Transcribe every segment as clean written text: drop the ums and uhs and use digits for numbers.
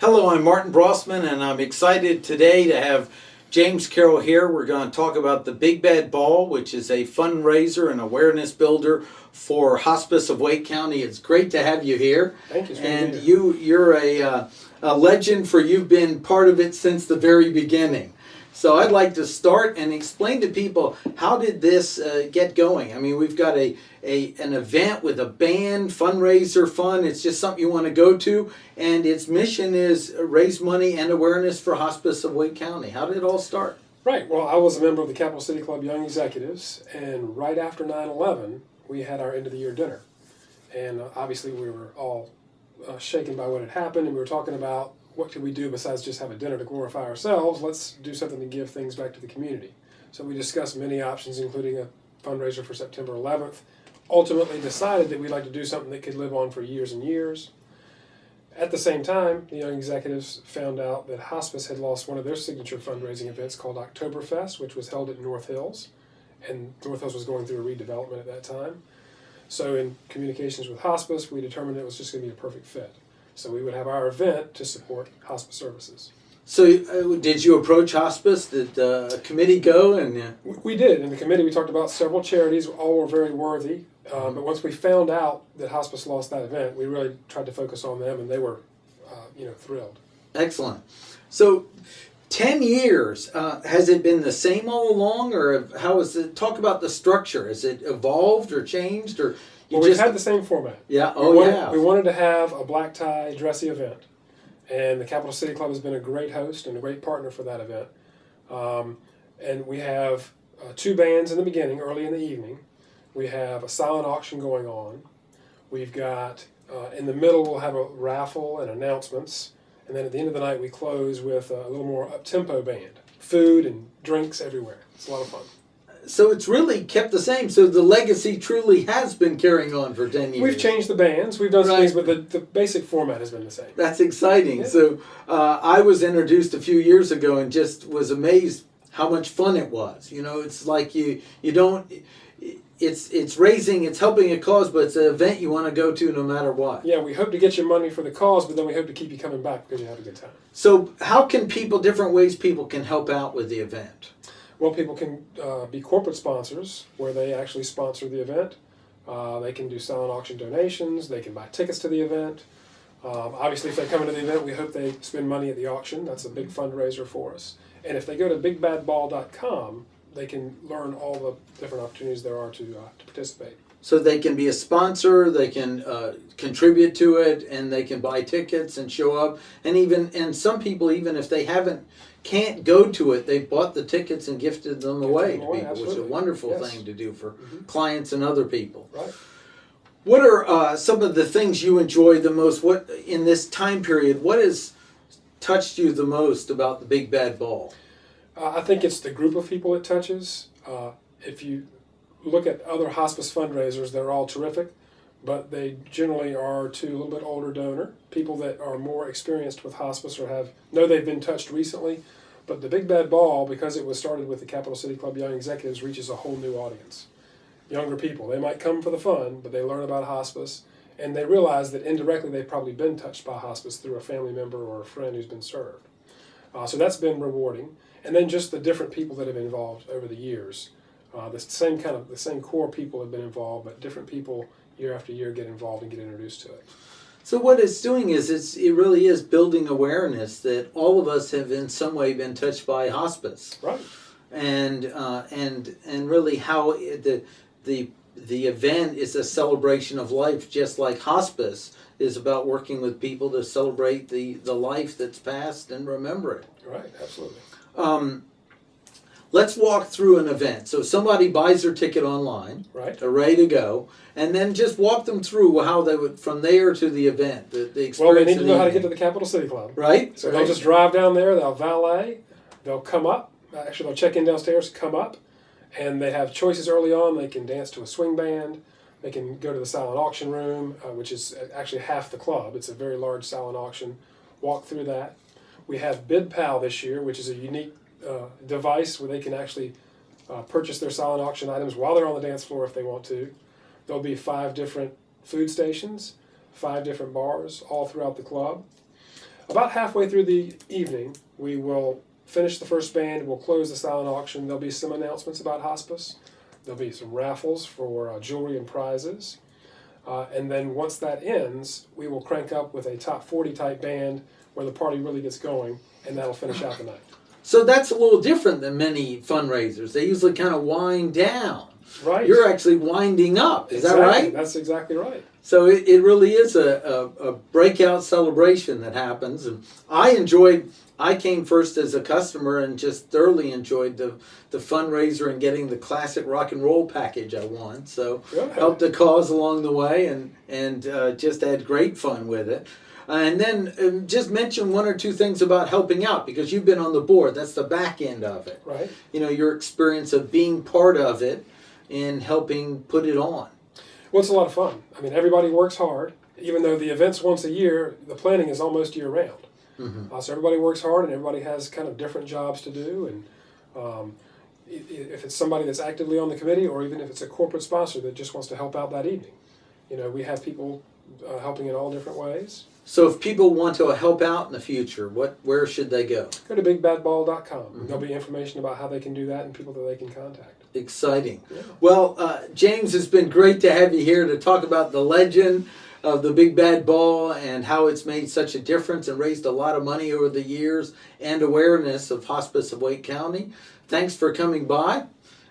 Hello, I'm Martin Brossman, and I'm excited today to have James Carroll here. We're going to talk about the Big Bad Ball, which is a fundraiser and awareness builder for Hospice of Wake County. It's great to have you here. Thank you. And you're a legend, for you've been part of it since the very beginning. So I'd like to start and explain to people, how did this get going? I mean, we've got an event with a band, fundraiser, fun. It's just something you want to go to, and its mission is raise money and awareness for Hospice of Wake County. How did it all start? Right. Well, I was a member of the Capital City Club Young Executives, and right after 9/11, we had our end of the year dinner. And obviously we were all shaken by what had happened, and we were talking about what could we do besides just have a dinner to glorify ourselves. Let's do something to give things back to the community. So we discussed many options, including a fundraiser for September 11th. Ultimately decided that we'd like to do something that could live on for years and years. At the same time, the Young Executives found out that Hospice had lost one of their signature fundraising events called Oktoberfest, which was held at North Hills. And North Hills was going through a redevelopment at that time. So in communications with Hospice, we determined it was just going to be a perfect fit. So we would have our event to support hospice services. So did you approach Hospice? Did a committee go? And We did. In the committee, we talked about several charities. All were very worthy. But once we found out that Hospice lost that event, we really tried to focus on them, and they were thrilled. Excellent. So 10 years, has it been the same all along, or how is it? Talk about the structure. Has it evolved or changed, or we've had the same format. Yeah. We wanted to have a black tie, dressy event, and the Capital City Club has been a great host and a great partner for that event. And we have two bands in the beginning, early in the evening. We have a silent auction going on. We've got in the middle we'll have a raffle and announcements, and then at the end of the night we close with a little more up-tempo band. Food and drinks everywhere. It's a lot of fun. So it's really kept the same. So the legacy truly has been carrying on for 10 years. We've changed the bands. We've done some things, but the basic format has been the same. That's exciting. Yeah. So I was introduced a few years ago and just was amazed how much fun it was. You know, it's like you don't... It's raising, it's helping a cause, but it's an event you want to go to no matter what. Yeah, we hope to get your money for the cause, but then we hope to keep you coming back because you have a good time. So how can different ways people can help out with the event? Well, people can be corporate sponsors, where they actually sponsor the event. They can do silent auction donations. They can buy tickets to the event. Obviously, if they come into the event, we hope they spend money at the auction. That's a big fundraiser for us. And if they go to bigbadball.com, they can learn all the different opportunities there are to participate. So they can be a sponsor, they can contribute to it, and they can buy tickets and show up. And some people, even if they can't go to it, they bought the tickets and gifted them away to people, absolutely. which is a wonderful thing to do for clients and other people. Right. What are some of the things you enjoy the most? What in this time period? What has touched you the most about the Big Bad Ball? I think it's the group of people it touches. If you look at other hospice fundraisers, they're all terrific, but they generally are to a little bit older donor, people that are more experienced with hospice or know they've been touched recently. But the Big Bad Ball, because it was started with the Capital City Club Young Executives, reaches a whole new audience. Younger people. They might come for the fun, but they learn about hospice, and they realize that indirectly they've probably been touched by hospice through a family member or a friend who's been served. So that's been rewarding. And then just the different people that have been involved over the years. The same core people have been involved, but different people year after year get involved and get introduced to it. So what it's doing is it really is building awareness that all of us have in some way been touched by hospice. Right. And really how the event is a celebration of life, just like hospice is about working with people to celebrate the life that's passed and remember it. Right, absolutely. Let's walk through an event. So somebody buys their ticket online, right? They're ready to go, and then just walk them through how they would from there to the event, the experience. Well, they need to know how to get to the Capital City Club, right? So they'll just drive down there. They'll valet. They'll come up. Actually, they'll check in downstairs, come up, and they have choices early on. They can dance to a swing band. They can go to the silent auction room, which is actually half the club. It's a very large silent auction. Walk through that. We have Bid Pal this year, which is a unique device where they can actually purchase their silent auction items while they're on the dance floor if they want to. There'll be 5 different food stations, 5 different bars all throughout the club. About halfway through the evening, we will finish the first band. We'll close the silent auction. There'll be some announcements about hospice. There'll be some raffles for jewelry and prizes. And then once that ends, we will crank up with a top 40 type band where the party really gets going, and that'll finish out the night. So that's a little different than many fundraisers. They usually kind of wind down. Right. You're actually winding up. Is Exactly. that right? That's exactly right. So it really is a breakout celebration that happens. And I came first as a customer and just thoroughly enjoyed the fundraiser and getting the classic rock and roll package I won. So Good. helped the cause along the way and just had great fun with it. And then just mention one or two things about helping out, because you've been on the board. That's the back end of it. Right. You know, your experience of being part of it and helping put it on. Well, it's a lot of fun. I mean, everybody works hard. Even though the event's once a year, the planning is almost year round. Mm-hmm. So everybody works hard, and everybody has kind of different jobs to do. And if it's somebody that's actively on the committee, or even if it's a corporate sponsor that just wants to help out that evening, you know, we have people helping in all different ways. So if people want to help out in the future, where should they go? Go to bigbadball.com. Mm-hmm. There'll be information about how they can do that and people that they can contact. Exciting. Yeah. Well, James, it's been great to have you here to talk about the legend of the Big Bad Ball and how it's made such a difference and raised a lot of money over the years and awareness of Hospice of Wake County. Thanks for coming by,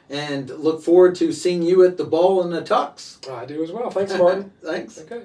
and look forward to seeing you at the ball in the tux. I do as well. Thanks, Martin. Thanks. Okay.